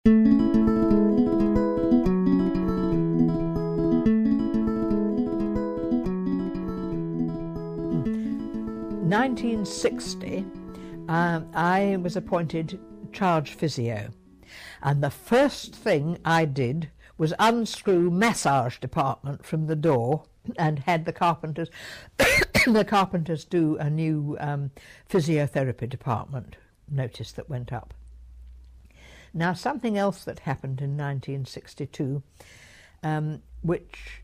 In 1960, I was appointed charge physio, and the first thing I did was unscrew massage department from the door and had the carpenters the carpenters do a new physiotherapy department. Notice that went up. Now, something else that happened in 1962, which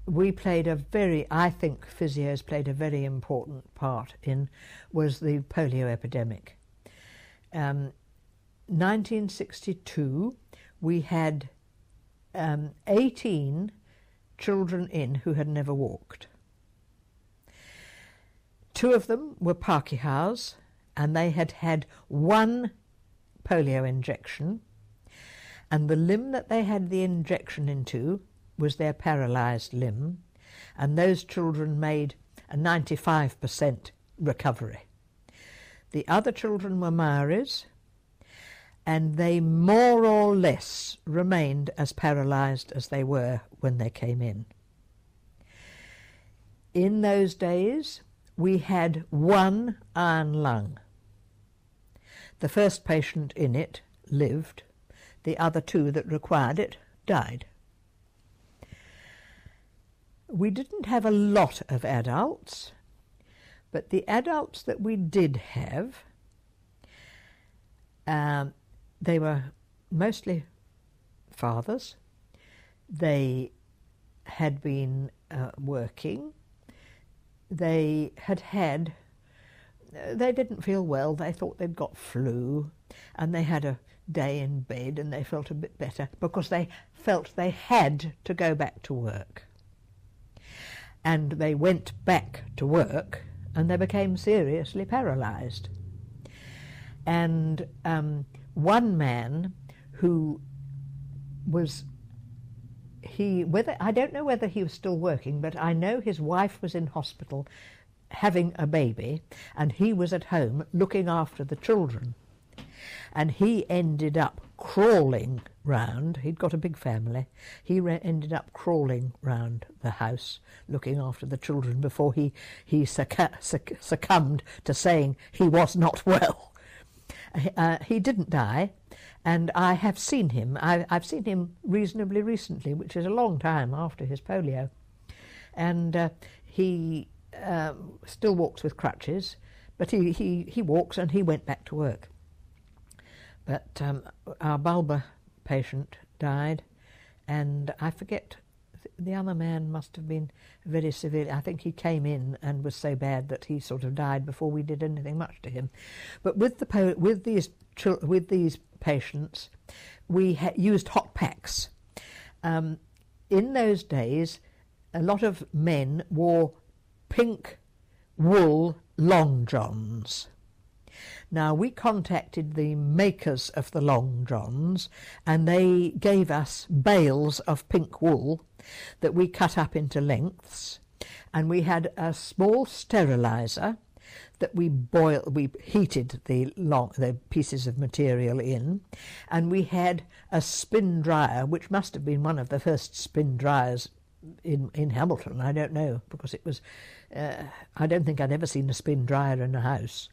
we played I think physios played a very important part in, was the polio epidemic. 1962, we had 18 children in who had never walked. 2 of them were Parkyhas, and they had had 1 polio injection, and the limb that they had the injection into was their paralysed limb, and those children made a 95% recovery. The other children were Maoris, and they more or less remained as paralysed as they were when they came in. In those days, we had 1 iron lung. The first patient in it lived. The other 2 that required it died. We didn't have a lot of adults, but the adults that we did have, they were mostly fathers. They had been working. They didn't feel well. They thought they'd got flu, and they had a day in bed and they felt a bit better because they felt they had to go back to work. And they went back to work and they became seriously paralysed. And one man who was, I don't know whether he was still working, but I know his wife was in hospital having a baby, and he was at home looking after the children. And he ended up crawling round. He'd got a big family. He ended up crawling round the house looking after the children before he succumbed to saying he was not well. He didn't die, and I have seen him. I've seen him reasonably recently, which is a long time after his polio. And he still walks with crutches, but he walks, and he went back to work. But our bulbar patient died, and I forget, the other man must have been very severe. I think he came in and was so bad that he sort of died before we did anything much to him. But with these patients, we used hot packs. In those days, a lot of men wore pink wool long johns. Now, we contacted the makers of the long johns, and they gave us bales of pink wool that we cut up into lengths, and we had a small steriliser that we heated the pieces of material in, and we had a spin dryer, which must have been one of the first spin dryers in Hamilton. I don't know, because it was, I don't think I'd ever seen a spin dryer in a house.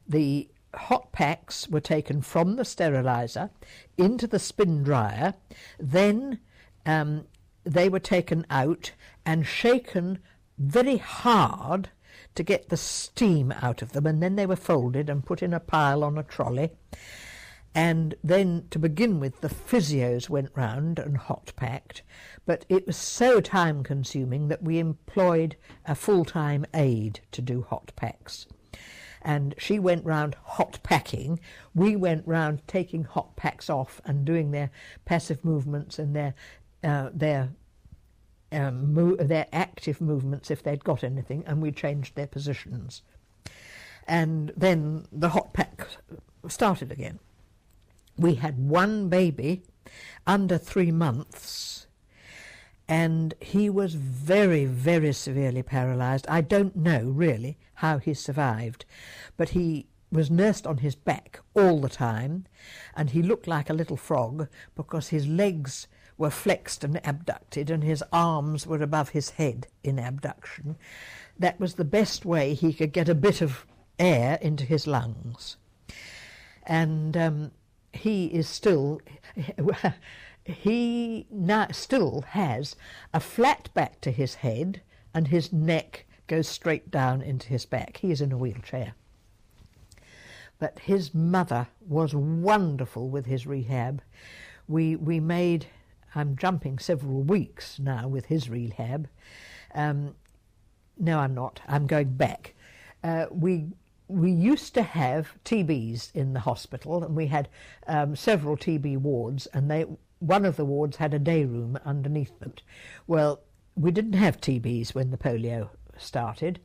The hot packs were taken from the steriliser into the spin dryer, then they were taken out and shaken very hard to get the steam out of them, and then they were folded and put in a pile on a trolley. And then, to begin with, the physios went round and hot-packed, but it was so time-consuming that we employed a full-time aide to do hot packs. And she went round hot-packing. We went round taking hot packs off and doing their passive movements and their active movements if they'd got anything, and we changed their positions. And then the hot pack started again. We had one baby under 3 months, and he was very, very severely paralysed. I don't know really how he survived, but he was nursed on his back all the time, and he looked like a little frog because his legs were flexed and abducted and his arms were above his head in abduction. That was the best way he could get a bit of air into his lungs. And he is still, he now still has a flat back to his head and his neck goes straight down into his back. He is in a wheelchair. But his mother was wonderful with his rehab. We made, I'm jumping several weeks now with his rehab. No, I'm not. I'm going back. We used to have TBs in the hospital, and we had several TB wards, and one of the wards had a day room underneath them. Well, we didn't have TBs when the polio started,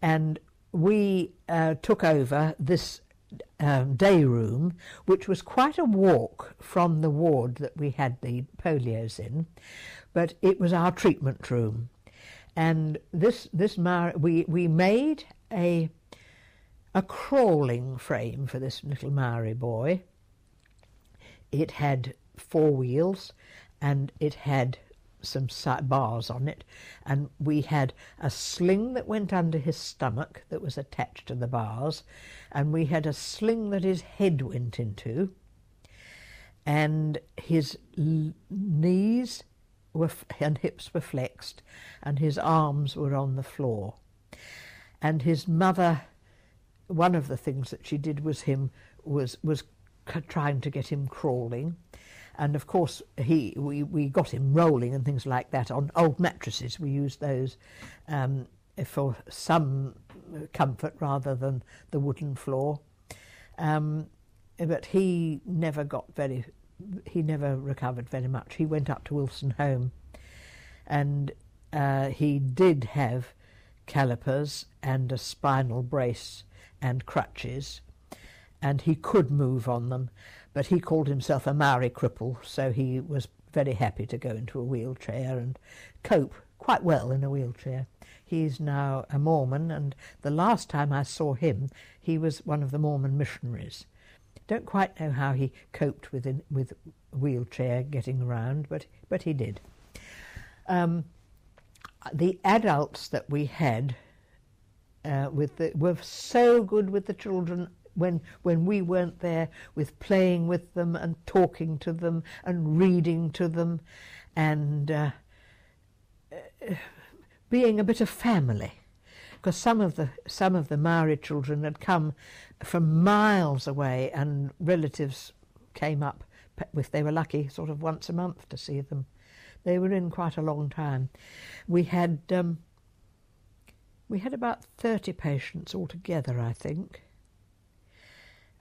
and we took over this day room, which was quite a walk from the ward that we had the polios in, but it was our treatment room. And we made a crawling frame for this little Maori boy. It had 4 wheels and it had some bars on it, and we had a sling that went under his stomach that was attached to the bars, and we had a sling that his head went into, and his knees and hips were flexed and his arms were on the floor. And his mother, one of the things that she did was trying to get him crawling. And of course, we got him rolling and things like that on old mattresses. We used those for some comfort rather than the wooden floor. But he never recovered very much. He went up to Wilson Home, and he did have calipers and a spinal brace and crutches, and he could move on them. But he called himself a Maori cripple, so he was very happy to go into a wheelchair and cope quite well in a wheelchair. He's now a Mormon, and the last time I saw him, he was one of the Mormon missionaries. Don't quite know how he coped with wheelchair getting around, but he did. The adults that we had were so good with the children when we weren't there, with playing with them and talking to them and reading to them and being a bit of family. Because some of the Maori children had come from miles away, and relatives came up, if they were lucky, sort of once a month to see them. They were in quite a long time. We had about 30 patients altogether, I think,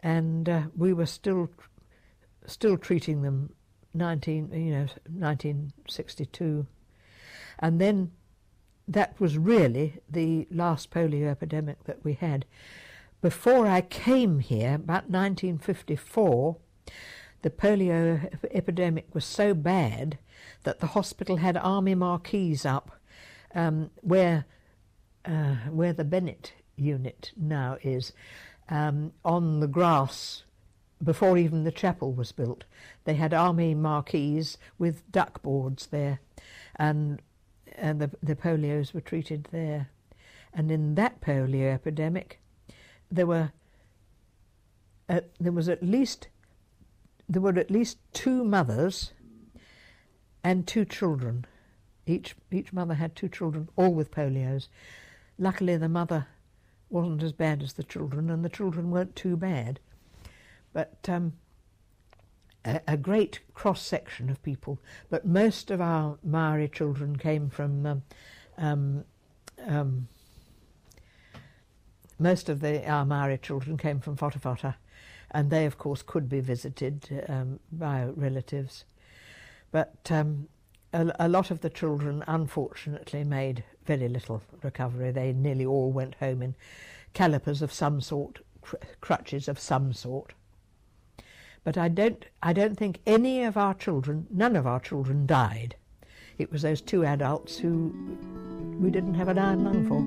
and we were still treating them 1962, and then that was really the last polio epidemic that we had. Before I came here, about 1954, the polio epidemic was so bad that the hospital had army marquees up where the Bennett unit now is, on the grass. Before even the chapel was built, they had army marquees with duck boards there, and the polios were treated there. And in that polio epidemic, there were at least 2 mothers and 2 children. Each mother had 2 children, all with polios. Luckily, the mother wasn't as bad as the children, and the children weren't too bad. But a great cross-section of people. But most of our Maori children came from our Maori children came from Whatawhata, and they, of course, could be visited by relatives. But a lot of the children, unfortunately, made very little recovery. They nearly all went home in calipers of some sort, crutches of some sort. But I don't think none of our children died. It was those 2 adults who we didn't have an iron lung for.